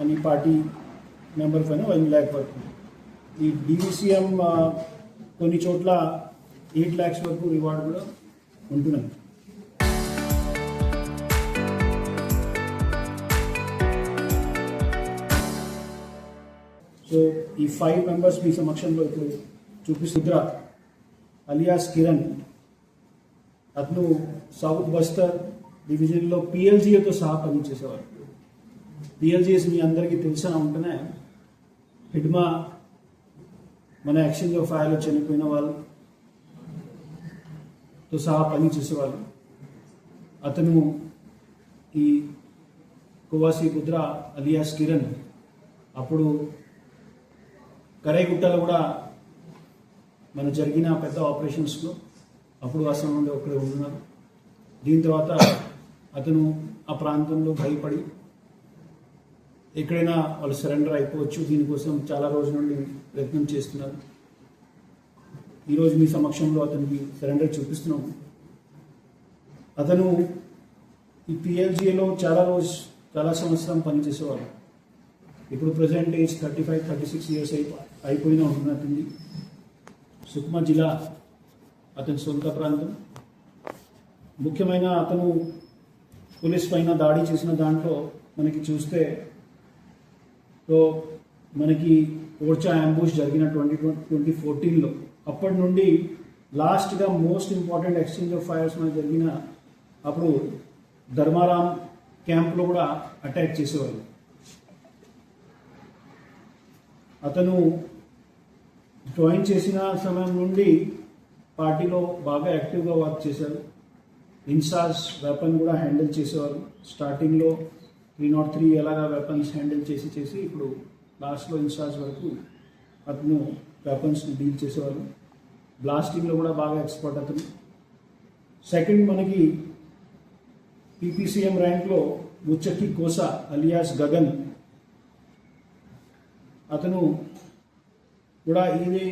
అని party member పైన 1 lakh వరకు. ఈ DVCM కొన్ని చోట్ల 8 lakhs వరకు రివార్డ్ కూడా ఉంటున్నది. సో ఈ 5 members మీ సమక్షంలో ఇప్పుడు చూపిస్తుద్ర అలియాస్ కిరణ్. అతను సౌత్ బస్తర్ డివిజన్లో PLGAతో సహా పనిచేసేవారు. PLGAస్ మీ అందరికీ తెలిసిన ఉంటేనే హిడ్మా మన ఎక్స్చేంజ్ ఆఫ్ ఫైర్లో చనిపోయిన వాళ్ళతో సహా పనిచేసేవాళ్ళు. అతను ఈ కువాసి బుద్రా అలియాస్ కిరణ్ అప్పుడు కరైగుట్టలో కూడా మన జరిగిన పెద్ద ఆపరేషన్స్లో అప్పుడు ఆ సమయంలో ఒకడే ఉంటున్నారు. దీని తర్వాత అతను ఆ ప్రాంతంలో భయపడి ఎక్కడైనా వాళ్ళు సరెండర్ అయిపోవచ్చు, దీనికోసం చాలా రోజుల నుండి ప్రయత్నం చేస్తున్నారు. ఈరోజు మీ సమక్షంలో అతనికి సరెండర్ చూపిస్తున్నాము. అతను ఈ PLGAలో చాలా సంవత్సరం పనిచేసేవారు. ఇప్పుడు ప్రజెంట్ ఏజ్ 35-36 years అయిపోయినా ఉంటున్నట్టుంది. సుక్మా జిల్లా అతని సొంత ప్రాంతం. ముఖ్యమైన అతను పోలీస్ పైన దాడి చేసిన దాంట్లో మనకి చూస్తే మనకి ఓర్చా అంబుష్ జరిగిన 2014లో అప్పటి నుండి లాస్ట్గా most important exchange of fires మనకు జరిగిన అప్పుడు ధర్మారాం క్యాంప్లో కూడా అటాక్ చేసేవాళ్ళు. అతను జాయిన్ చేసిన సమయం నుండి పార్టీలో బాగా యాక్టివ్గా వర్క్ చేశారు. ఇన్సార్జ్ వెపన్ కూడా హ్యాండిల్ చేసేవారు. స్టార్టింగ్లో 303 ఎలాగా వెపన్స్ హ్యాండిల్ చేసి ఇప్పుడు లాస్ట్లో ఇన్సార్జ్ వరకు అతను వెపన్స్ని డీల్ చేసేవారు. బ్లాస్టింగ్లో కూడా బాగా ఎక్స్పర్ట్ అతను. సెకండ్ మనకి PPCM ర్యాంక్లో ముచ్చకి కోసా అలియాస్ గగన్. అతను కూడా ఇది